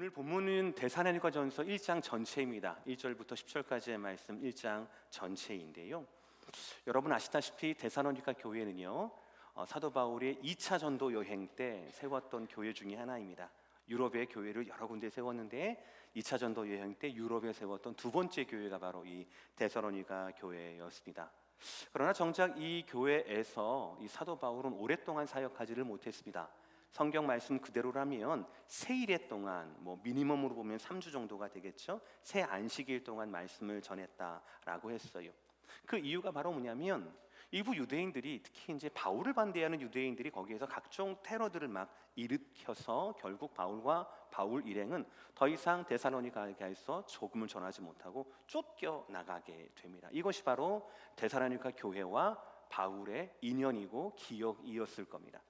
오늘 본문은 데살로니가전서 1장 전체입니다. 1절부터 10절까지의 말씀 1장 전체인데요. 여러분 아시다시피 데살로니가 교회는요, 사도 바울의 2차 전도 여행 때 세웠던 교회 중에 하나입니다. 유럽의 교회를 여러 군데 세웠는데 2차 전도 여행 때 유럽에 세웠던 두 번째 교회가 바로 이 데살로니가 교회였습니다. 그러나 정작 이 교회에서 이 사도 바울은 오랫동안 사역하지를 못했습니다. 성경 말씀 그대로라면 세 일의 동안, 미니멈으로 보면 3주 정도가 되겠죠. 세 안식일 동안 말씀을 전했다라고 했어요. 그 이유가 바로 뭐냐면 일부 유대인들이, 특히 이제 바울을 반대하는 유대인들이 거기에서 각종 테러들을 막 일으켜서 결국 바울과 바울 일행은 더 이상 데살로니가에서 복음을 전하지 못하고 쫓겨나가게 됩니다. 이것이 바로 데살로니가 교회와 바울의 인연이고 기억이었을 겁니다.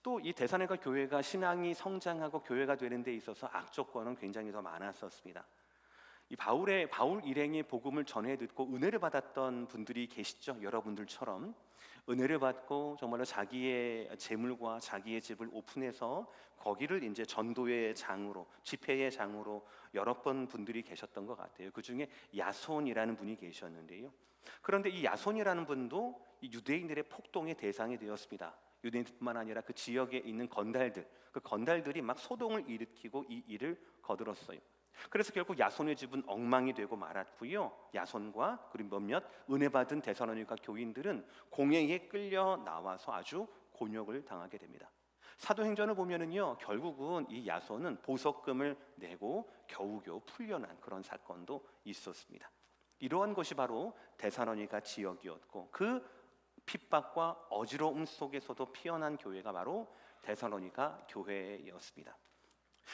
또 이 데살로니가 교회가 신앙이 성장하고 교회가 되는 데 있어서 악조건은 굉장히 더 많았었습니다. 이 바울 일행의 복음을 전해 듣고 은혜를 받았던 분들이 계시죠. 여러분들처럼 은혜를 받고 정말로 자기의 재물과 자기의 집을 오픈해서 거기를 이제 전도의 장으로, 집회의 장으로 여러 번 분들이 계셨던 것 같아요. 그 중에 야손이라는 분이 계셨는데요. 그런데 이 야손이라는 분도 이 유대인들의 폭동의 대상이 되었습니다. 유대인뿐만 아니라 그 지역에 있는 건달들, 그 건달들이 막 소동을 일으키고 이 일을 거들었어요. 그래서 결국 야손의 집은 엉망이 되고 말았고요. 야손과 그리고 몇몇 은혜 받은 데살로니가 교인들은 공회에 끌려 나와서 아주 곤욕을 당하게 됩니다. 사도행전을 보면은요, 결국은 이 야손은 보석금을 내고 겨우겨우 풀려난 그런 사건도 있었습니다. 이러한 것이 바로 데살로니가 지역이었고, 그 핍박과 어지러움 속에서도 피어난 교회가 바로 데살로니가 교회였습니다.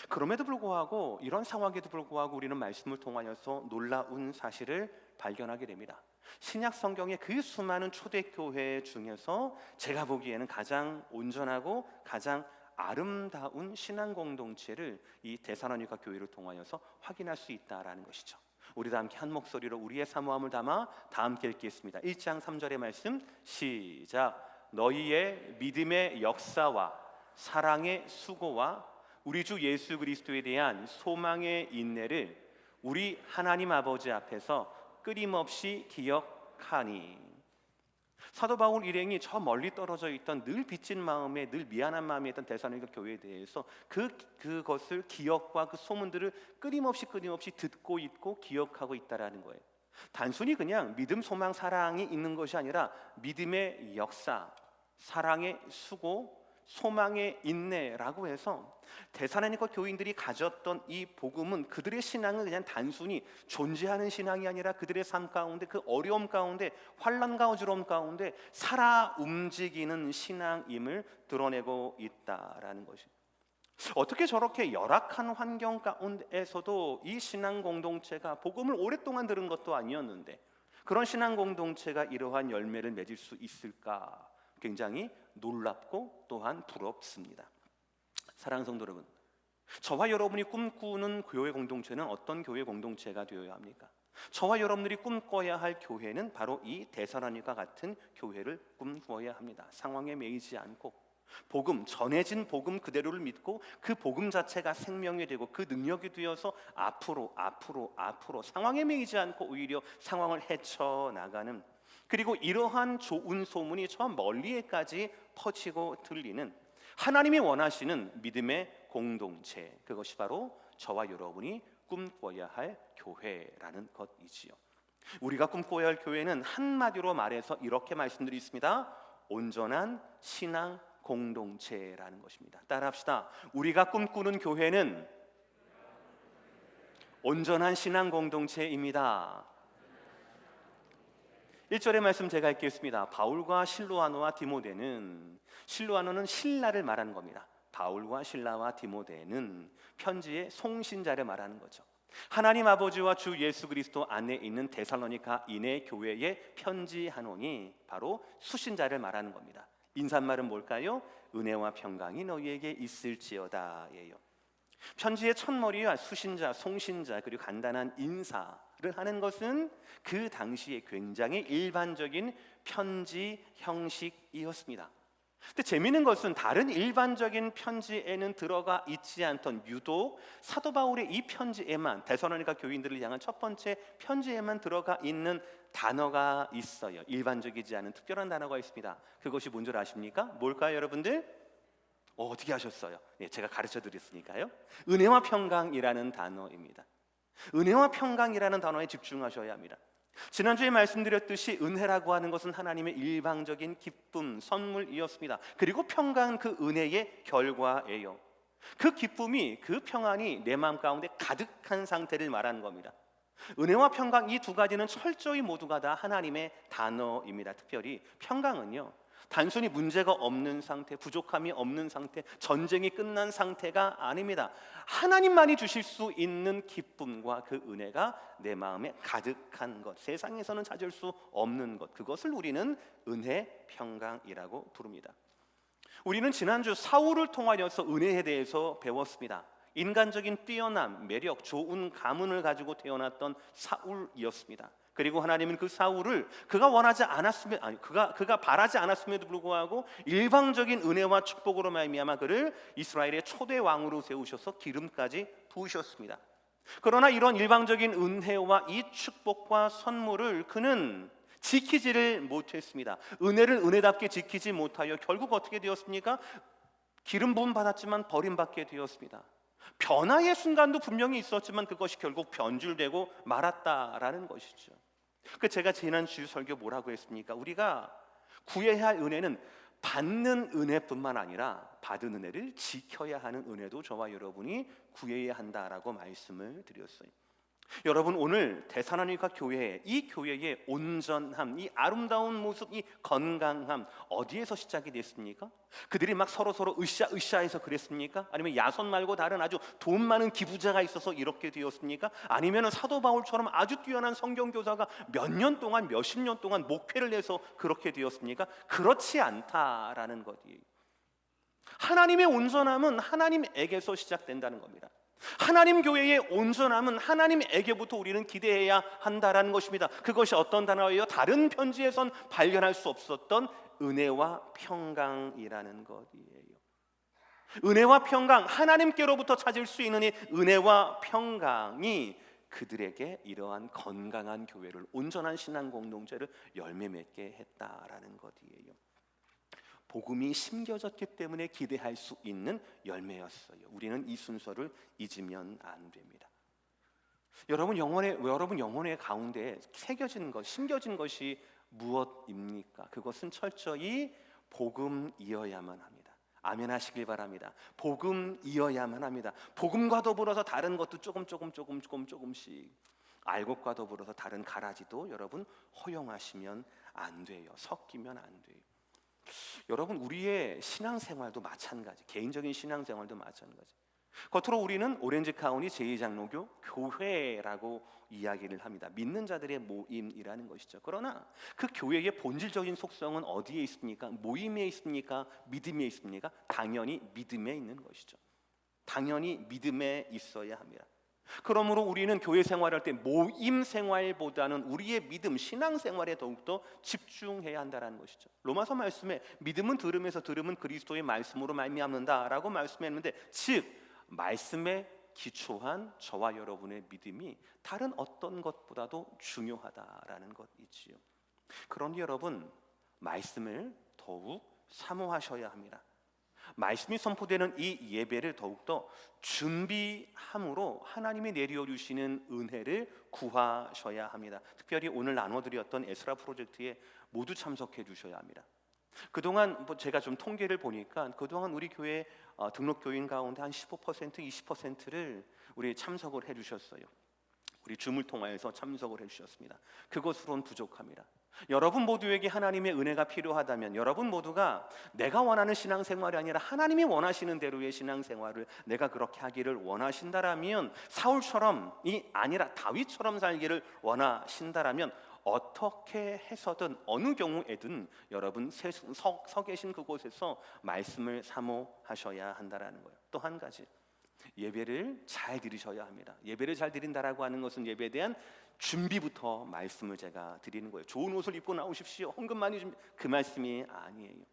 그럼에도 불구하고, 이런 상황에도 불구하고 우리는 말씀을 통하여서 놀라운 사실을 발견하게 됩니다. 신약 성경의 그 수많은 초대교회 중에서 제가 보기에는 가장 온전하고 가장 아름다운 신앙 공동체를 이 데살로니가 교회를 통하여서 확인할 수 있다라는 것이죠. 우리 다 함께 한 목소리로 우리의 사모함을 담아 다 함께 읽겠습니다. 1장 3절의 말씀 시작. 너희의 믿음의 역사와 사랑의 수고와 우리 주 예수 그리스도에 대한 소망의 인내를 우리 하나님 아버지 앞에서 끊임없이 기억하니. 사도 바울 일행이 저 멀리 떨어져 있던 늘 빚진 마음에, 늘 미안한 마음에 있던 데살로니가 교회에 대해서 그것을 기억과 그 소문들을 끊임없이 듣고 있고 기억하고 있다라는 거예요. 단순히 그냥 믿음, 소망, 사랑이 있는 것이 아니라 믿음의 역사, 사랑의 수고, 소망의 인내라고 해서 데살로니가 교인들이 가졌던 이 복음은 그들의 신앙은 그냥 단순히 존재하는 신앙이 아니라 그들의 삶 가운데, 그 어려움 가운데, 환난과 어지러움 가운데 살아 움직이는 신앙임을 드러내고 있다라는 것입니다. 어떻게 저렇게 열악한 환경 가운데에서도 이 신앙 공동체가 복음을 오랫동안 들은 것도 아니었는데 그런 신앙 공동체가 이러한 열매를 맺을 수 있을까? 굉장히 놀랍고 또한 부럽습니다. 사랑하는 성도 여러분, 저와 여러분이 꿈꾸는 교회 공동체는 어떤 교회 공동체가 되어야 합니까? 저와 여러분들이 꿈꿔야 할 교회는 바로 이 데살로니가 같은 교회를 꿈꾸어야 합니다. 상황에 매이지 않고 전해진 복음 그대로를 믿고 그 복음 자체가 생명이 되고 그 능력이 되어서 앞으로 상황에 매이지 않고 오히려 상황을 헤쳐나가는, 그리고 이러한 좋은 소문이 저 멀리에까지 퍼지고 들리는 하나님이 원하시는 믿음의 공동체, 그것이 바로 저와 여러분이 꿈꿔야 할 교회라는 것이지요. 우리가 꿈꿔야 할 교회는 한마디로 말해서 이렇게 말씀드리겠습니다. 온전한 신앙 공동체라는 것입니다. 따라합시다. 우리가 꿈꾸는 교회는 온전한 신앙 공동체입니다. 1절의 말씀 제가 읽겠습니다. 바울과 실로아노와 디모데는, 실로아노는 신라를 말하는 겁니다. 바울과 실라와 디모데는 편지의 송신자를 말하는 거죠. 하나님 아버지와 주 예수 그리스도 안에 있는 데살로니가 인의 교회에 편지하노니 바로 수신자를 말하는 겁니다. 인사말은 뭘까요? 은혜와 평강이 너희에게 있을지어다예요. 편지의 첫머리와 수신자, 송신자, 그리고 간단한 인사를 하는 것은 그 당시에 굉장히 일반적인 편지 형식이었습니다. 근데 재미있는 것은 다른 일반적인 편지에는 들어가 있지 않던 유독 사도 바울의 이 편지에만, 데살로니가 교인들을 향한 첫 번째 편지에만 들어가 있는 단어가 있어요. 일반적이지 않은 특별한 단어가 있습니다. 그것이 뭔지 아십니까? 뭘까요, 여러분들? 어떻게 하셨어요? 제가 가르쳐 드렸으니까요. 은혜와 평강이라는 단어입니다. 은혜와 평강이라는 단어에 집중하셔야 합니다. 지난주에 말씀드렸듯이 은혜라고 하는 것은 하나님의 일방적인 기쁨, 선물이었습니다. 그리고 평강은 그 은혜의 결과예요. 그 기쁨이, 그 평안이 내 마음 가운데 가득한 상태를 말하는 겁니다. 은혜와 평강, 이 두 가지는 철저히 모두가 다 하나님의 단어입니다. 특별히 평강은요, 단순히 문제가 없는 상태, 부족함이 없는 상태, 전쟁이 끝난 상태가 아닙니다. 하나님만이 주실 수 있는 기쁨과 그 은혜가 내 마음에 가득한 것, 세상에서는 찾을 수 없는 것, 그것을 우리는 은혜, 평강이라고 부릅니다. 우리는 지난주 사울을 통하여서 은혜에 대해서 배웠습니다. 인간적인 뛰어남, 매력, 좋은 가문을 가지고 태어났던 사울이었습니다. 그리고 하나님은 그 사울을 그가 원하지 않았으면, 그가 바라지 않았음에도 불구하고 일방적인 은혜와 축복으로 말미암아 그를 이스라엘의 초대 왕으로 세우셔서 기름까지 부으셨습니다. 그러나 이런 일방적인 은혜와 이 축복과 선물을 그는 지키지를 못했습니다. 은혜를 은혜답게 지키지 못하여 결국 어떻게 되었습니까? 기름 부음 받았지만 버림받게 되었습니다. 변화의 순간도 분명히 있었지만 그것이 결국 변질되고 말았다라는 것이죠. 제가 지난주 설교 뭐라고 했습니까? 우리가 구해야 할 은혜는 받는 은혜뿐만 아니라 받은 은혜를 지켜야 하는 은혜도 저와 여러분이 구해야 한다라고 말씀을 드렸어요. 여러분, 오늘 데살로니가 교회, 이 교회의 온전함, 이 아름다운 모습, 이 건강함 어디에서 시작이 됐습니까? 그들이 막 서로 으쌰으쌰해서 그랬습니까? 아니면 야손 말고 다른 아주 돈 많은 기부자가 있어서 이렇게 되었습니까? 아니면 사도 바울처럼 아주 뛰어난 성경 교사가 몇 년 동안, 몇십 년 동안 목회를 해서 그렇게 되었습니까? 그렇지 않다라는 것이에요. 하나님의 온전함은 하나님에게서 시작된다는 겁니다. 하나님 교회의 온전함은 하나님에게부터 우리는 기대해야 한다라는 것입니다. 그것이 어떤 단어예요? 다른 편지에선 발견할 수 없었던 은혜와 평강이라는 것이에요. 은혜와 평강, 하나님께로부터 찾을 수 있는 이 은혜와 평강이 그들에게 이러한 건강한 교회를, 온전한 신앙 공동체를 열매 맺게 했다라는 것이에요. 복음이 심겨졌기 때문에 기대할 수 있는 열매였어요. 우리는 이 순서를 잊으면 안 됩니다. 여러분 영혼의 가운데 새겨진 것, 심겨진 것이 무엇입니까? 그것은 철저히 복음이어야만 합니다. 아멘 하시길 바랍니다. 복음이어야만 합니다. 복음과 더불어서 다른 것도 조금씩, 알곡과 더불어서 다른 가라지도 여러분 허용하시면 안 돼요. 섞이면 안 돼요. 여러분, 우리의 신앙생활도 마찬가지, 개인적인 신앙생활도 마찬가지. 겉으로 우리는 오렌지 카운티 제2장로교 교회라고 이야기를 합니다. 믿는 자들의 모임이라는 것이죠. 그러나 그 교회의 본질적인 속성은 어디에 있습니까? 모임에 있습니까? 믿음에 있습니까? 당연히 믿음에 있는 것이죠. 당연히 믿음에 있어야 합니다. 그러므로 우리는 교회 생활할 때 모임 생활보다는 우리의 믿음, 신앙 생활에 더욱더 집중해야 한다는 것이죠. 로마서 말씀에 믿음은 들음에서, 들음은 그리스도의 말씀으로 말미암는다라고 말씀했는데, 즉 말씀에 기초한 저와 여러분의 믿음이 다른 어떤 것보다도 중요하다라는 것이지요. 그러니 여러분, 말씀을 더욱 사모하셔야 합니다. 말씀이 선포되는 이 예배를 더욱더 준비함으로 하나님이 내려주시는 은혜를 구하셔야 합니다. 특별히 오늘 나눠드렸던 에스라 프로젝트에 모두 참석해 주셔야 합니다. 그동안 제가 좀 통계를 보니까 그동안 우리 교회 등록 교인 가운데 한 15%, 20%를 우리 참석을 해 주셨어요. 우리 줌을 통하여서 참석을 해주셨습니다. 그것으로는 부족합니다. 여러분 모두에게 하나님의 은혜가 필요하다면, 여러분 모두가 내가 원하는 신앙생활이 아니라 하나님이 원하시는 대로의 신앙생활을 내가 그렇게 하기를 원하신다라면, 사울처럼이 아니라 다윗처럼 살기를 원하신다라면 어떻게 해서든 어느 경우에든 여러분 서 계신 그곳에서 말씀을 사모하셔야 한다라는 거예요. 또 한 가지, 예배를 잘 드리셔야 합니다. 예배를 잘 드린다라고 하는 것은 예배에 대한 준비부터 말씀을 제가 드리는 거예요. 좋은 옷을 입고 나오십시오, 헌금 많이 좀, 그 말씀이 아니에요.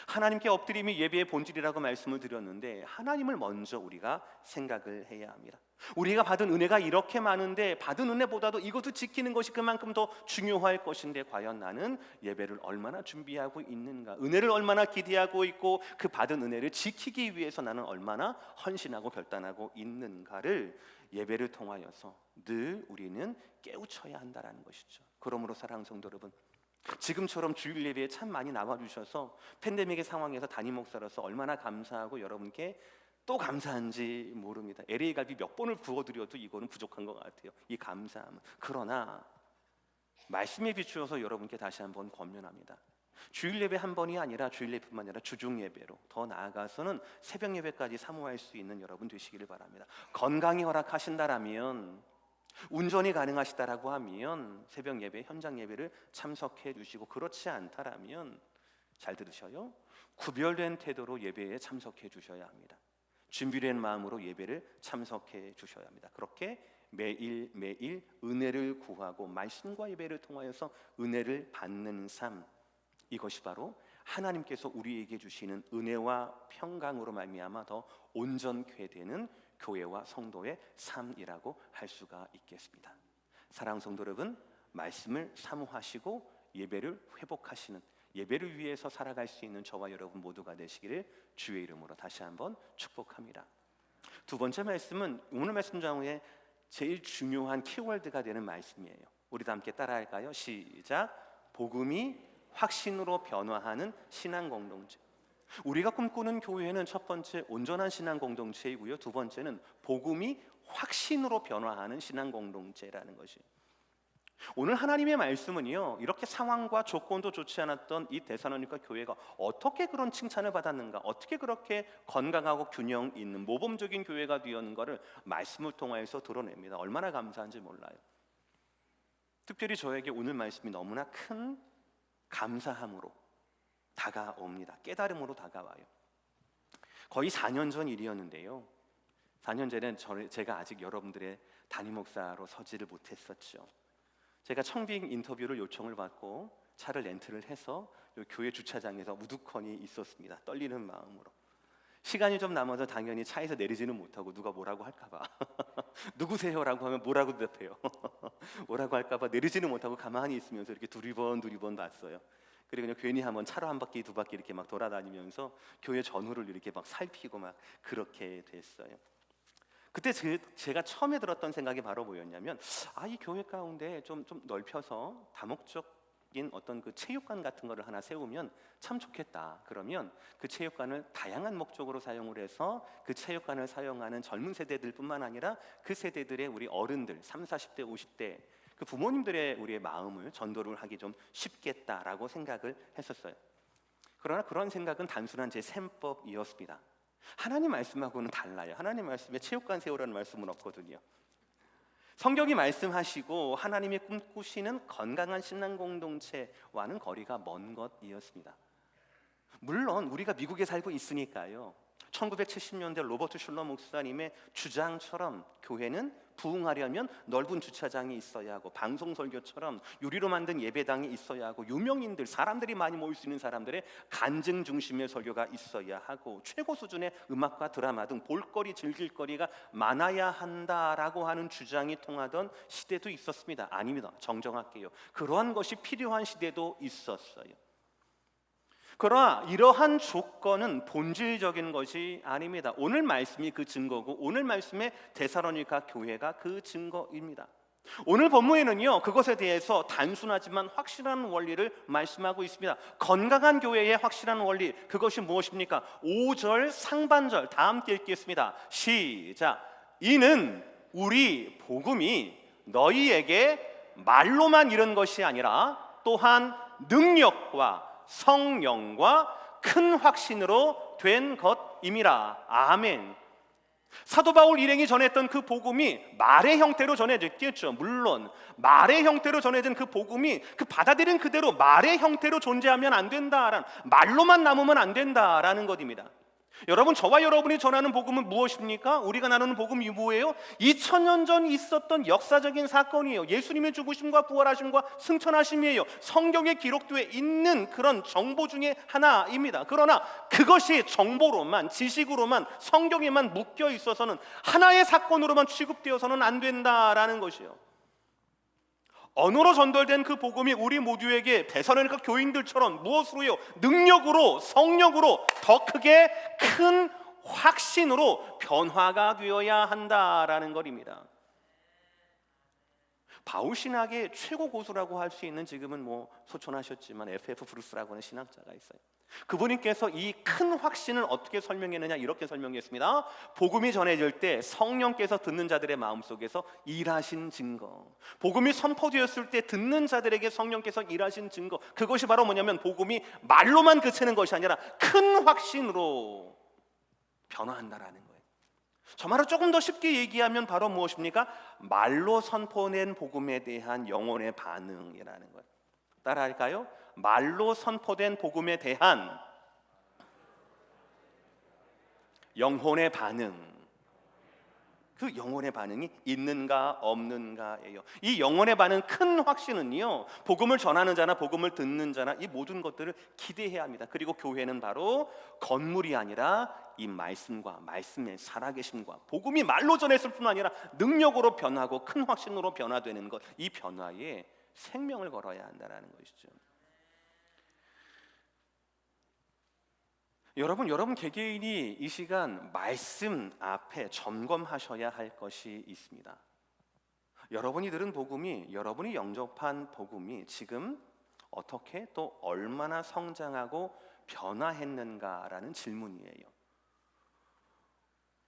하나님께 엎드림이 예배의 본질이라고 말씀을 드렸는데, 하나님을 먼저 우리가 생각을 해야 합니다. 우리가 받은 은혜가 이렇게 많은데 받은 은혜보다도 이것을 지키는 것이 그만큼 더 중요할 것인데, 과연 나는 예배를 얼마나 준비하고 있는가, 은혜를 얼마나 기대하고 있고 그 받은 은혜를 지키기 위해서 나는 얼마나 헌신하고 결단하고 있는가를 예배를 통하여서 늘 우리는 깨우쳐야 한다는 것이죠. 그러므로 사랑하는 성도 여러분, 지금처럼 주일 예배에 참 많이 나와주셔서 팬데믹의 상황에서 담임 목사로서 얼마나 감사하고 여러분께 또 감사한지 모릅니다. LA 갈비 몇 번을 구워드려도 이거는 부족한 것 같아요, 이 감사함은. 그러나 말씀에 비추어서 여러분께 다시 한번 권면합니다. 주일 예배 한 번이 아니라 주일 예배뿐만 아니라 주중 예배로, 더 나아가서는 새벽 예배까지 사모할 수 있는 여러분 되시기를 바랍니다. 건강이 허락하신다라면, 운전이 가능하시다라고 하면 새벽 예배, 현장 예배를 참석해 주시고, 그렇지 않다라면 잘 들으셔요, 구별된 태도로 예배에 참석해 주셔야 합니다. 준비된 마음으로 예배를 참석해 주셔야 합니다. 그렇게 매일 매일 은혜를 구하고 말씀과 예배를 통하여서 은혜를 받는 삶, 이것이 바로 하나님께서 우리에게 주시는 은혜와 평강으로 말미암아 더 온전케 되는 교회와 성도의 삶이라고 할 수가 있겠습니다. 사랑하는 성도 여러분, 말씀을 사모하시고 예배를 회복하시는, 예배를 위해서 살아갈 수 있는 저와 여러분 모두가 되시기를 주의 이름으로 다시 한번 축복합니다. 두 번째 말씀은 오늘 말씀 중에 제일 중요한 키워드가 되는 말씀이에요. 우리도 함께 따라할까요? 시작. 복음이 확신으로 변화하는 신앙 공동체. 우리가 꿈꾸는 교회는 첫 번째 온전한 신앙 공동체이고요, 두 번째는 복음이 확신으로 변화하는 신앙 공동체라는 것이. 오늘 하나님의 말씀은요, 이렇게 상황과 조건도 좋지 않았던 이 데살로니가 교회가 어떻게 그런 칭찬을 받았는가, 어떻게 그렇게 건강하고 균형 있는 모범적인 교회가 되었는가를 말씀을 통해서 드러냅니다. 얼마나 감사한지 몰라요. 특별히 저에게 오늘 말씀이 너무나 큰 감사함으로 다가옵니다. 깨달음으로 다가와요. 거의 4년 전 일이었는데요, 4년 전에는 제가 아직 여러분들의 담임 목사로 서지를 못했었죠. 제가 청빙 인터뷰를 요청을 받고 차를 렌트를 해서 교회 주차장에서 우두커니 있었습니다. 떨리는 마음으로. 시간이 좀 남아서 당연히 차에서 내리지는 못하고 누가 뭐라고 할까봐 누구세요라고 하면 뭐라고 대답해요? 뭐라고 할까봐 내리지는 못하고 가만히 있으면서 이렇게 두리번 봤어요. 그리고 그냥 괜히 한번 차로 한 바퀴 두 바퀴 이렇게 막 돌아다니면서 교회 전후를 이렇게 막 살피고 막 그렇게 됐어요. 그때 제가 처음에 들었던 생각이 바로 뭐였냐면, 이 교회 가운데 좀 넓혀서 다목적인 어떤 그 체육관 같은 거를 하나 세우면 참 좋겠다. 그러면 그 체육관을 다양한 목적으로 사용을 해서 그 체육관을 사용하는 젊은 세대들뿐만 아니라 그 세대들의 우리 어른들 30, 40대, 50대 그 부모님들의 우리의 마음을 전도를 하기 좀 쉽겠다라고 생각을 했었어요. 그러나 그런 생각은 단순한 제 셈법이었습니다. 하나님 말씀하고는 달라요. 하나님 말씀에 체육관 세우라는 말씀은 없거든요. 성경이 말씀하시고 하나님이 꿈꾸시는 건강한 신앙 공동체와는 거리가 먼 것이었습니다. 물론 우리가 미국에 살고 있으니까요, 1970년대 로버트 슐러 목사님의 주장처럼 교회는 부흥하려면 넓은 주차장이 있어야 하고, 방송 설교처럼 유리로 만든 예배당이 있어야 하고, 유명인들, 사람들이 많이 모일 수 있는 사람들의 간증 중심의 설교가 있어야 하고, 최고 수준의 음악과 드라마 등 볼거리, 즐길거리가 많아야 한다라고 하는 주장이 통하던 시대도 있었습니다. 아닙니다. 정정할게요. 그러한 것이 필요한 시대도 있었어요. 그러나 이러한 조건은 본질적인 것이 아닙니다. 오늘 말씀이 그 증거고, 오늘 말씀의 데살로니가 교회가 그 증거입니다. 오늘 본문에는요, 그것에 대해서 단순하지만 확실한 원리를 말씀하고 있습니다. 건강한 교회의 확실한 원리, 그것이 무엇입니까? 5절 상반절 다 함께 읽겠습니다. 시작. 이는 우리 복음이 너희에게 말로만 이른 것이 아니라 또한 능력과 성령과 큰 확신으로 된 것임이라. 아멘. 사도 바울 일행이 전했던 그 복음이 말의 형태로 전해졌겠죠. 물론 말의 형태로 전해진 그 복음이 그 받아들인 그대로 말의 형태로 존재하면 안 된다라는, 말로만 남으면 안 된다라는 것입니다. 여러분, 저와 여러분이 전하는 복음은 무엇입니까? 우리가 나누는 복음이 뭐예요? 2000년 전 있었던 역사적인 사건이에요. 예수님의 죽으심과 부활하심과 승천하심이에요. 성경에 기록되어 있는 그런 정보 중에 하나입니다. 그러나 그것이 정보로만, 지식으로만, 성경에만 묶여 있어서는, 하나의 사건으로만 취급되어서는 안 된다라는 것이에요. 언어로 전달된 그 복음이 우리 모두에게 대사로니까 교인들처럼 무엇으로요? 능력으로, 성령으로, 더 크게 큰 확신으로 변화가 되어야 한다라는 것입니다. 바울 신학의 최고 고수라고 할 수 있는, 지금은 소천하셨지만 F.F. 브루스라고 하는 신학자가 있어요. 그분께서 이 큰 확신을 어떻게 설명했느냐, 이렇게 설명했습니다. 복음이 전해질 때 성령께서 듣는 자들의 마음속에서 일하신 증거, 복음이 선포되었을 때 듣는 자들에게 성령께서 일하신 증거, 그것이 바로 뭐냐면 복음이 말로만 그치는 것이 아니라 큰 확신으로 변화한다라는 거예요. 저 말을 조금 더 쉽게 얘기하면 바로 무엇입니까? 말로 선포된 복음에 대한 영혼의 반응이라는 거예요. 따라할까요? 말로 선포된 복음에 대한 영혼의 반응. 그 영혼의 반응이 있는가 없는가예요. 이 영혼의 반응, 큰 확신은요, 복음을 전하는 자나 복음을 듣는 자나 이 모든 것들을 기대해야 합니다. 그리고 교회는 바로 건물이 아니라 이 말씀과 말씀의 살아계심과 복음이 말로 전했을 뿐 아니라 능력으로 변하고 큰 확신으로 변화되는 것, 이 변화에 생명을 걸어야 한다는 것이죠. 여러분 개개인이 이 시간 말씀 앞에 점검하셔야 할 것이 있습니다. 여러분이 들은 복음이, 여러분이 영접한 복음이 지금 어떻게 또 얼마나 성장하고 변화했는가라는 질문이에요.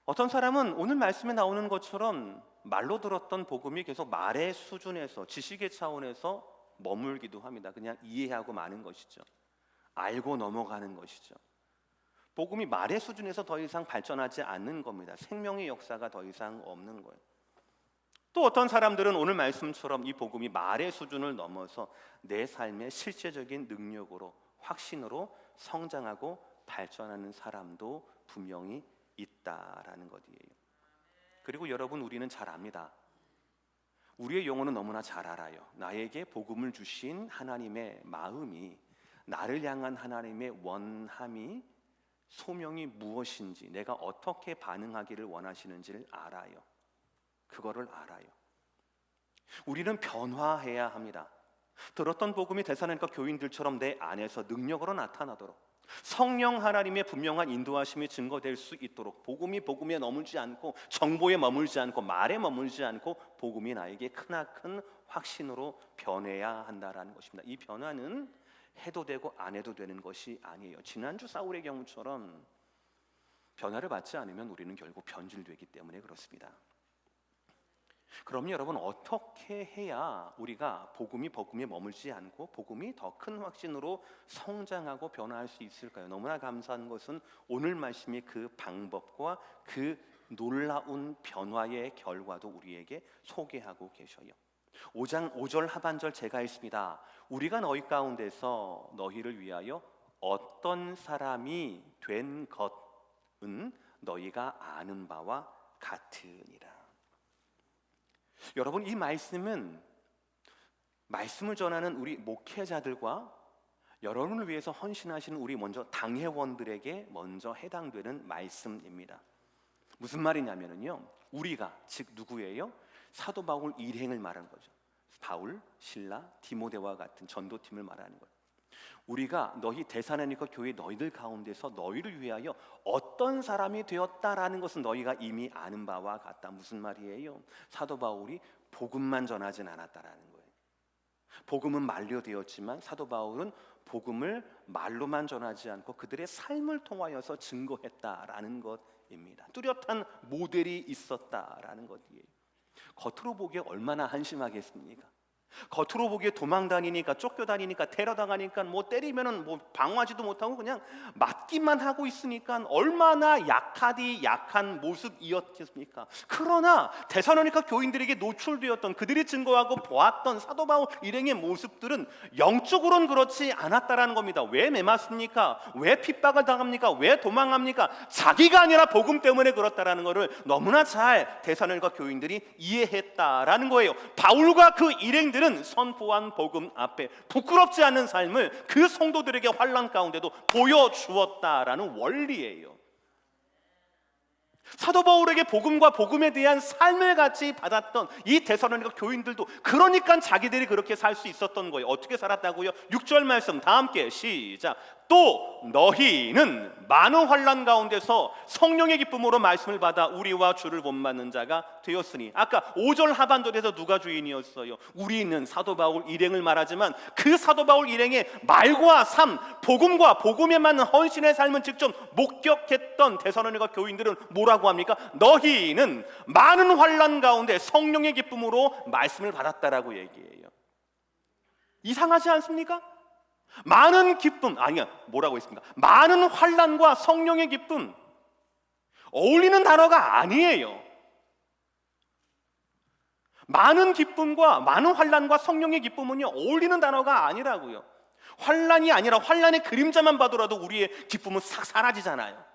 어떤 사람은 오늘 말씀에 나오는 것처럼 말로 들었던 복음이 계속 말의 수준에서, 지식의 차원에서 머물기도 합니다. 그냥 이해하고 마는 것이죠. 알고 넘어가는 것이죠. 복음이 말의 수준에서 더 이상 발전하지 않는 겁니다. 생명의 역사가 더 이상 없는 거예요. 또 어떤 사람들은 오늘 말씀처럼 이 복음이 말의 수준을 넘어서 내 삶의 실제적인 능력으로, 확신으로 성장하고 발전하는 사람도 분명히 있다라는 것이에요. 그리고 여러분, 우리는 잘 압니다. 우리의 영혼은 너무나 잘 알아요. 나에게 복음을 주신 하나님의 마음이, 나를 향한 하나님의 원함이, 소명이 무엇인지, 내가 어떻게 반응하기를 원하시는지를 알아요. 그거를 알아요. 우리는 변화해야 합니다. 들었던 복음이 대사로니까 교인들처럼 내 안에서 능력으로 나타나도록, 성령 하나님의 분명한 인도하심이 증거될 수 있도록, 복음이 복음에 머물지 않고, 정보에 머물지 않고, 말에 머물지 않고, 복음이 나에게 크나큰 확신으로 변해야 한다라는 것입니다. 이 변화는 해도 되고 안 해도 되는 것이 아니에요. 지난주 사울의 경우처럼 변화를 받지 않으면 우리는 결국 변질되기 때문에 그렇습니다. 그럼 여러분, 어떻게 해야 우리가 복음에 머물지 않고 복음이 더 큰 확신으로 성장하고 변화할 수 있을까요? 너무나 감사한 것은 오늘 말씀이 그 방법과 그 놀라운 변화의 결과도 우리에게 소개하고 계셔요. 5장 5절 하반절 제가 읽습니다. 우리가 너희 가운데서 너희를 위하여 어떤 사람이 된 것은 너희가 아는 바와 같으니라. 여러분, 이 말씀은 말씀을 전하는 우리 목회자들과 여러분을 위해서 헌신하시는 우리 먼저 당회원들에게 먼저 해당되는 말씀입니다. 무슨 말이냐면요, 우리가, 즉 누구예요? 사도 바울 일행을 말하는 거죠. 바울, 실라, 디모데와 같은 전도팀을 말하는 거예요. 우리가 너희 데살로니가 교회 너희들 가운데서 너희를 위하여 어떤 사람이 되었다라는 것은 너희가 이미 아는 바와 같다. 무슨 말이에요? 사도 바울이 복음만 전하진 않았다라는 거예요. 복음은 말로 되었지만 사도 바울은 복음을 말로만 전하지 않고 그들의 삶을 통하여서 증거했다라는 것입니다. 뚜렷한 모델이 있었다라는 것이에요. 겉으로 보기에 얼마나 한심하겠습니까? 겉으로 보기에 도망 다니니까, 쫓겨 다니니까, 데려다가니까 뭐 때리면은 뭐 방어하지도 못하고 그냥 맞기만 하고 있으니까 얼마나 약한 모습이었겠습니까? 그러나 데살로니가 교인들에게 노출되었던, 그들이 증거하고 보았던 사도 바울 일행의 모습들은 영적으로는 그렇지 않았다라는 겁니다. 왜 매맞습니까? 왜 핍박을 당합니까? 왜 도망합니까? 자기가 아니라 복음 때문에 그렇다라는 것을 너무나 잘 데살로니가 교인들이 이해했다라는 거예요. 바울과 그 일행들은 선포한 복음 앞에 부끄럽지 않은 삶을 그 성도들에게 환난 가운데도 보여주었다라는 원리예요. 사도 바울에게 복음과 복음에 대한 삶을 같이 받았던 이 데살로니가 교인들도 그러니까 자기들이 그렇게 살 수 있었던 거예요. 어떻게 살았다고요? 6절 말씀 다 함께 시작. 또 너희는 많은 환난 가운데서 성령의 기쁨으로 말씀을 받아 우리와 주를 본받는 자가 되었으니, 아까 5절 하반절에서 누가 주인이었어요? 우리는 사도 바울 일행을 말하지만 그 사도 바울 일행의 말과 삶, 복음과 복음에 맞는 헌신의 삶은 직접 목격했던 데살로니가 교인들은 뭐라고 합니까? 너희는 많은 환난 가운데 성령의 기쁨으로 말씀을 받았다라고 얘기해요. 이상하지 않습니까? 많은 기쁨, 뭐라고 했습니까? 많은 환난과 성령의 기쁨, 어울리는 단어가 아니에요. 많은 기쁨과 많은 환난과 성령의 기쁨은요, 어울리는 단어가 아니라고요. 환난이 아니라 환난의 그림자만 봐더라도 우리의 기쁨은 싹 사라지잖아요.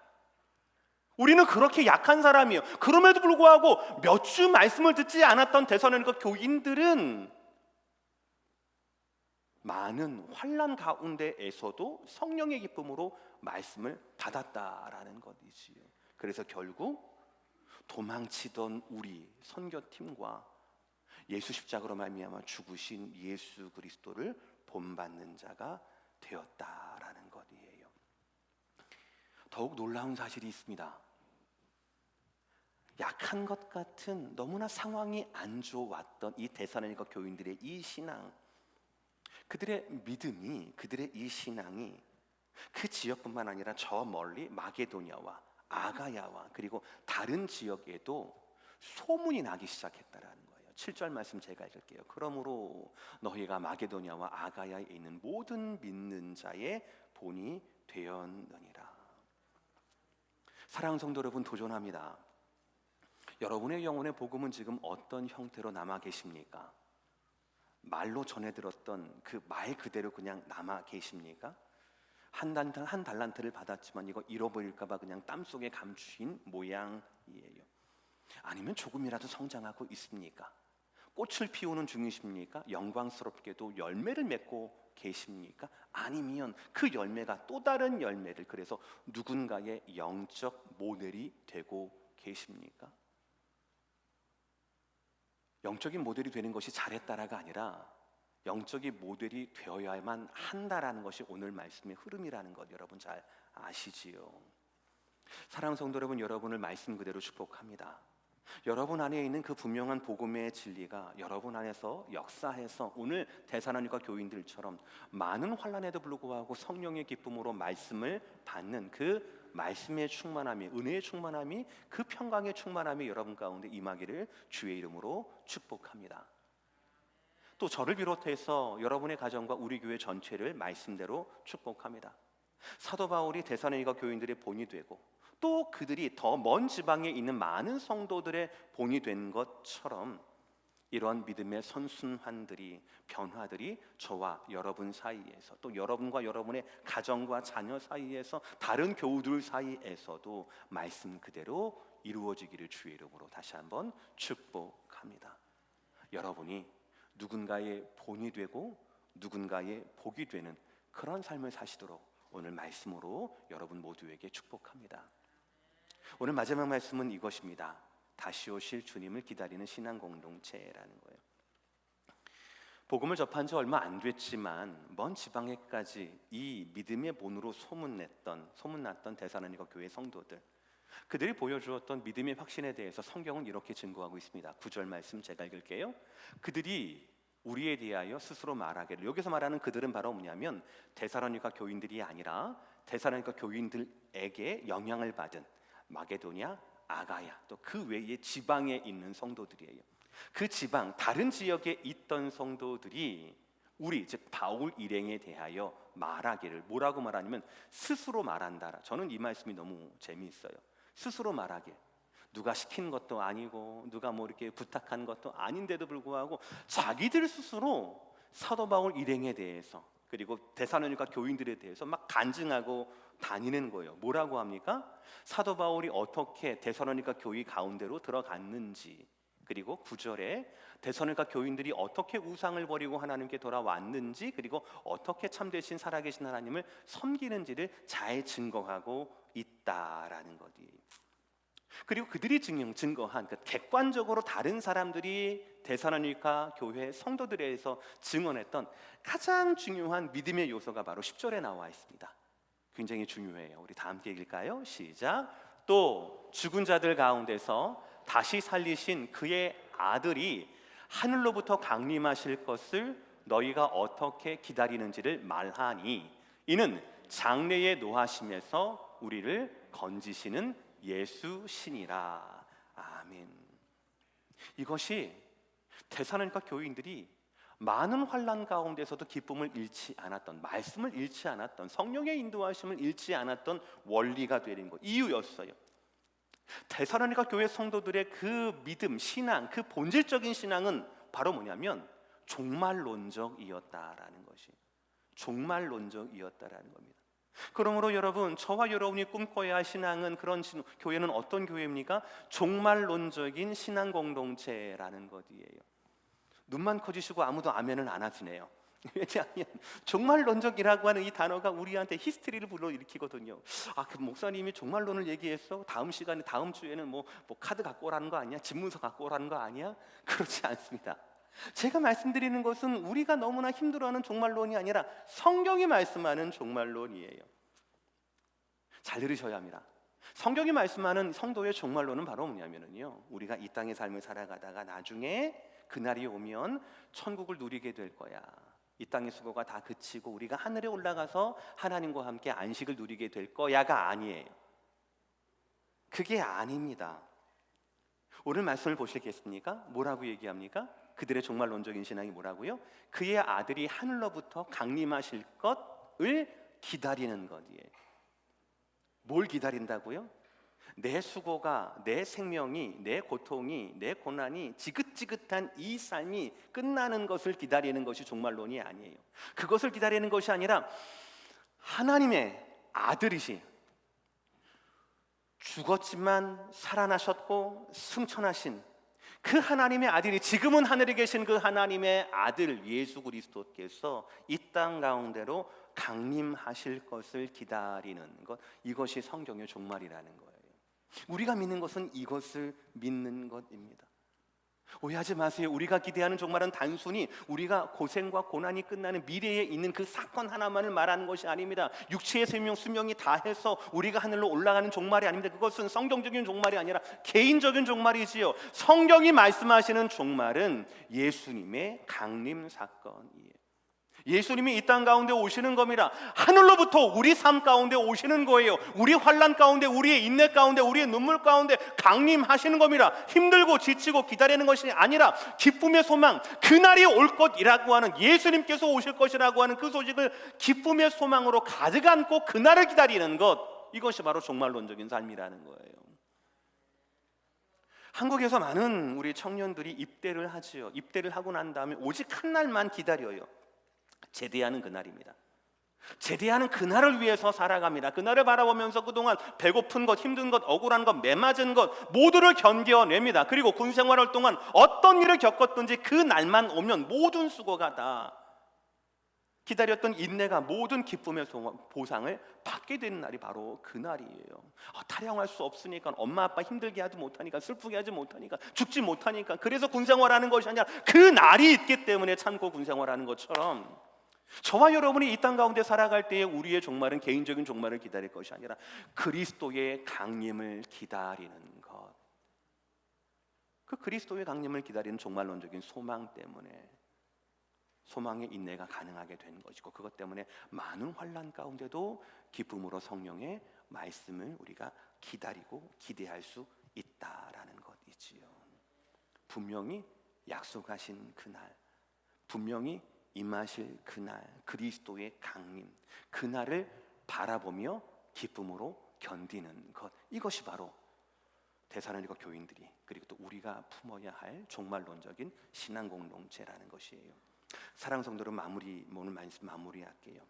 우리는 그렇게 약한 사람이에요. 그럼에도 불구하고 몇 주 말씀을 듣지 않았던 데살로니가 교인들은 많은 환난 가운데에서도 성령의 기쁨으로 말씀을 받았다라는 것이지요. 그래서 결국 도망치던 우리 선교팀과 예수 십자가로 말미암아 죽으신 예수 그리스도를 본받는 자가 되었다라는 것이에요. 더욱 놀라운 사실이 있습니다. 약한 것 같은, 너무나 상황이 안 좋았던 이 데살로니가 교인들의 이 신앙, 그들의 믿음이, 그들의 이 신앙이 그 지역뿐만 아니라 저 멀리 마게도냐와 아가야와 그리고 다른 지역에도 소문이 나기 시작했다라는 거예요. 7절 말씀 제가 읽을게요. 그러므로 너희가 마게도냐와 아가야에 있는 모든 믿는 자의 본이 되었느니라. 사랑하는 성도 여러분, 도전합니다. 여러분의 영혼의 복음은 지금 어떤 형태로 남아 계십니까? 말로 전해 들었던 그 말 그대로 그냥 남아 계십니까? 한 달란트를 받았지만 이거 잃어버릴까 봐 그냥 땅속에 감추인 모양이에요. 아니면 조금이라도 성장하고 있습니까? 꽃을 피우는 중이십니까? 영광스럽게도 열매를 맺고 계십니까? 아니면 그 열매가 또 다른 열매를, 그래서 누군가의 영적 모델이 되고 계십니까? 영적인 모델이 되는 것이 잘했다라가 아니라 영적인 모델이 되어야만 한다라는 것이 오늘 말씀의 흐름이라는 것 여러분 잘 아시지요? 사랑하는 성도 여러분, 여러분을 말씀 그대로 축복합니다. 여러분 안에 있는 그 분명한 복음의 진리가 여러분 안에서 역사해서 오늘 데살로니가 교인들처럼 많은 환난에도 불구하고 성령의 기쁨으로 말씀을 받는 그 말씀의 충만함이, 은혜의 충만함이, 그 평강의 충만함이 여러분 가운데 임하기를 주의 이름으로 축복합니다. 또 저를 비롯해서 여러분의 가정과 우리 교회 전체를 말씀대로 축복합니다. 사도 바울이 데살로니가 교인들의 본이 되고 또 그들이 더 먼 지방에 있는 많은 성도들의 본이 된 것처럼 이러한 믿음의 선순환들이, 변화들이 저와 여러분 사이에서, 또 여러분과 여러분의 가정과 자녀 사이에서, 다른 교우들 사이에서도 말씀 그대로 이루어지기를 주의 이름으로 다시 한번 축복합니다. 여러분이 누군가의 본이 되고 누군가의 복이 되는 그런 삶을 사시도록 오늘 말씀으로 여러분 모두에게 축복합니다. 오늘 마지막 말씀은 이것입니다. 다시 오실 주님을 기다리는 신앙 공동체라는 거예요. 복음을 접한 지 얼마 안 됐지만 먼 지방에까지 이 믿음의 본으로 소문났던 데살로니가 교회 성도들, 그들이 보여주었던 믿음의 확신에 대해서 성경은 이렇게 증거하고 있습니다. 9절 말씀 제가 읽을게요. 그들이 우리에 대하여 스스로 말하기를, 여기서 말하는 그들은 바로 뭐냐면 데살로니가 교인들이 아니라 데살로니가 교인들에게 영향을 받은 마게도냐, 아가야, 또 그 외에 지방에 있는 성도들이에요. 그 지방 다른 지역에 있던 성도들이 우리 즉 바울 일행에 대하여 말하기를, 뭐라고 말하냐면 스스로 말한다. 저는 이 말씀이 너무 재미있어요. 스스로 말하게. 누가 시킨 것도 아니고 누가 뭐 이렇게 부탁한 것도 아닌데도 불구하고 자기들 스스로 사도 바울 일행에 대해서, 그리고 데살로니가 교인들에 대해서 막 간증하고 다니는 거예요. 뭐라고 합니까? 사도 바울이 어떻게 데살로니가 교회 가운데로 들어갔는지, 그리고 9절에 데살로니가 교인들이 어떻게 우상을 버리고 하나님께 돌아왔는지, 그리고 어떻게 참되신 살아계신 하나님을 섬기는지를 잘 증거하고 있다라는 거지. 그리고 그들이 증거한 그 객관적으로 다른 사람들이 데살로니가 교회 성도들에서 증언했던 가장 중요한 믿음의 요소가 바로 10절에 나와 있습니다. 굉장히 중요해요. 우리 다 함께 읽을까요? 시작. 또 죽은 자들 가운데서 다시 살리신 그의 아들이 하늘로부터 강림하실 것을 너희가 어떻게 기다리는지를 말하니, 이는 장래의 노하심에서 우리를 건지시는 예수시니라. 아멘. 이것이 데살로니가 교인들이 많은 환난 가운데서도 기쁨을 잃지 않았던, 말씀을 잃지 않았던, 성령의 인도하심을 잃지 않았던 원리가 되는 것, 이유였어요. 데살로니가 교회 성도들의 그 믿음, 신앙, 그 본질적인 신앙은 바로 뭐냐면 종말론적이었다라는 것이, 종말론적이었다라는 겁니다. 그러므로 여러분, 저와 여러분이 꿈꿔야 할 신앙은, 그런 교회는 어떤 교회입니까? 종말론적인 신앙 공동체라는 것이에요. 눈만 커지시고 아무도 아멘을 안 하시네요. 왜냐하면 종말론적이라고 하는 이 단어가 우리한테 히스테리를 불러일으키거든요. 그 목사님이 종말론을 얘기했어? 다음 시간에, 다음 주에는 뭐 카드 갖고 오라는 거 아니야? 집문서 갖고 오라는 거 아니야? 그렇지 않습니다. 제가 말씀드리는 것은 우리가 너무나 힘들어하는 종말론이 아니라 성경이 말씀하는 종말론이에요. 잘 들으셔야 합니다. 성경이 말씀하는 성도의 종말론은 바로 뭐냐면요, 우리가 이 땅의 삶을 살아가다가 나중에 그날이 오면 천국을 누리게 될 거야. 이 땅의 수고가 다 그치고 우리가 하늘에 올라가서 하나님과 함께 안식을 누리게 될 거야가 아니에요. 그게 아닙니다. 오늘 말씀을 보시겠습니까? 뭐라고 얘기합니까? 그들의 종말론적인 신앙이 뭐라고요? 그의 아들이 하늘로부터 강림하실 것을 기다리는 것이에요. 뭘 기다린다고요? 내 수고가, 내 생명이, 내 고통이, 내 고난이, 지긋지긋한 이 삶이 끝나는 것을 기다리는 것이 종말론이 아니에요. 그것을 기다리는 것이 아니라 하나님의 아들이시, 죽었지만 살아나셨고 승천하신 그 하나님의 아들이, 지금은 하늘에 계신 그 하나님의 아들 예수 그리스도께서 이 땅 가운데로 강림하실 것을 기다리는 것, 이것이 성경의 종말이라는 거예요. 우리가 믿는 것은 이것을 믿는 것입니다. 오해하지 마세요. 우리가 기대하는 종말은 단순히 우리가 고생과 고난이 끝나는 미래에 있는 그 사건 하나만을 말하는 것이 아닙니다. 육체의 생명, 수명이 다해서 우리가 하늘로 올라가는 종말이 아닙니다. 그것은 성경적인 종말이 아니라 개인적인 종말이지요. 성경이 말씀하시는 종말은 예수님의 강림 사건이에요. 예수님이 이 땅 가운데 오시는 겁니다. 하늘로부터 우리 삶 가운데 오시는 거예요. 우리 환난 가운데, 우리의 인내 가운데, 우리의 눈물 가운데 강림하시는 겁니다. 힘들고 지치고 기다리는 것이 아니라 기쁨의 소망, 그날이 올 것이라고 하는, 예수님께서 오실 것이라고 하는 그 소식을 기쁨의 소망으로 가득 안고 그날을 기다리는 것, 이것이 바로 종말론적인 삶이라는 거예요. 한국에서 많은 우리 청년들이 입대를 하지요. 입대를 하고 난 다음에 오직 한 날만 기다려요. 제대하는 그날입니다. 제대하는 그날을 위해서 살아갑니다. 그날을 바라보면서 그동안 배고픈 것, 힘든 것, 억울한 것, 매맞은 것 모두를 견뎌냅니다. 그리고 군 생활할 동안 어떤 일을 겪었든지 그 날만 오면 모든 수고가 다, 기다렸던 인내가 모든 기쁨의 보상을 받게 되는 날이 바로 그날이에요. 타령할 수 없으니까, 엄마 아빠 힘들게 하지 못하니까, 슬프게 하지 못하니까, 죽지 못하니까, 그래서 군생활하는 것이 아니라 그 날이 있기 때문에 참고 군생활하는 것처럼, 저와 여러분이 이 땅 가운데 살아갈 때에 우리의 종말은 개인적인 종말을 기다릴 것이 아니라 그리스도의 강림을 기다리는 것, 그 그리스도의 강림을 기다리는 종말론적인 소망 때문에 소망의 인내가 가능하게 된 것이고, 그것 때문에 많은 환난 가운데도 기쁨으로 성령의 말씀을 우리가 기다리고 기대할 수 있다라는 것이지요. 분명히 약속하신 그날, 분명히 임하실 그날, 그리스도의 강림, 그날을 바라보며 기쁨으로 견디는 것, 이것이 바로 데살로니가 교인들이, 그리고 또 우리가 품어야 할 종말론적인 신앙 공동체라는 것이에요. 사랑 성도를 오늘 말씀 마무리할게요.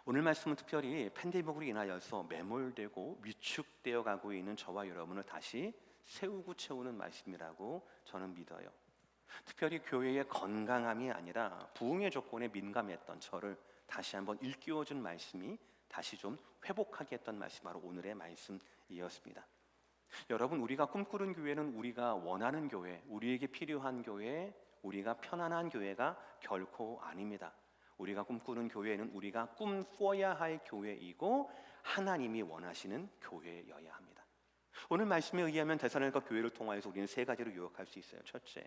오늘 말씀은 특별히 팬데믹으로 인하여서 매몰되고 위축되어 가고 있는 저와 여러분을 다시 세우고 채우는 말씀이라고 저는 믿어요. 특별히 교회의 건강함이 아니라 부흥의 조건에 민감했던 저를 다시 한번 일깨워준 말씀이 다시 좀 회복하게 했던 말씀이 바로 오늘의 말씀이었습니다. 여러분, 우리가 꿈꾸는 교회는 우리가 원하는 교회, 우리에게 필요한 교회, 우리가 편안한 교회가 결코 아닙니다. 우리가 꿈꾸는 교회는 우리가 꿈꿔야 할 교회이고 하나님이 원하시는 교회여야 합니다. 오늘 말씀에 의하면 데살로니가 교회를 통하여서 우리는 세 가지로 요약할 수 있어요. 첫째,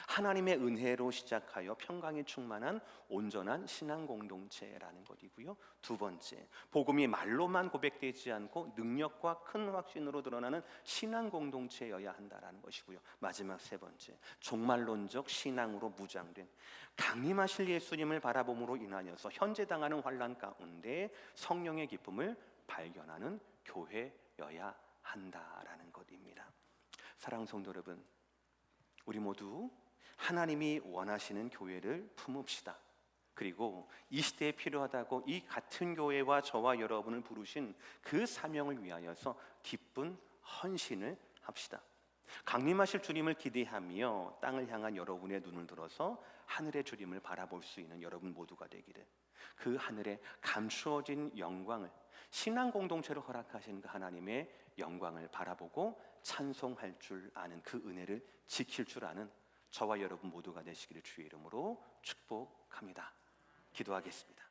하나님의 은혜로 시작하여 평강에 충만한 온전한 신앙 공동체라는 것이고요. 두 번째, 복음이 말로만 고백되지 않고 능력과 큰 확신으로 드러나는 신앙 공동체여야 한다라는 것이고요. 마지막 세 번째, 종말론적 신앙으로 무장된 강림하실 예수님을 바라봄으로 인하여서 현재 당하는 환난 가운데 성령의 기쁨을 발견하는 교회여야 한다라는 것입니다. 사랑하는 성도 여러분, 우리 모두 하나님이 원하시는 교회를 품읍시다. 그리고 이 시대에 필요하다고 이 같은 교회와 저와 여러분을 부르신 그 사명을 위하여서 기쁜 헌신을 합시다. 강림하실 주님을 기대하며 땅을 향한 여러분의 눈을 들어서 하늘의 주님을 바라볼 수 있는 여러분 모두가 되기를, 그 하늘에 감추어진 영광을, 신앙 공동체로 허락하신 그 하나님의 영광을 바라보고 찬송할 줄 아는, 그 은혜를 지킬 줄 아는 저와 여러분 모두가 되시기를 주의 이름으로 축복합니다. 기도하겠습니다.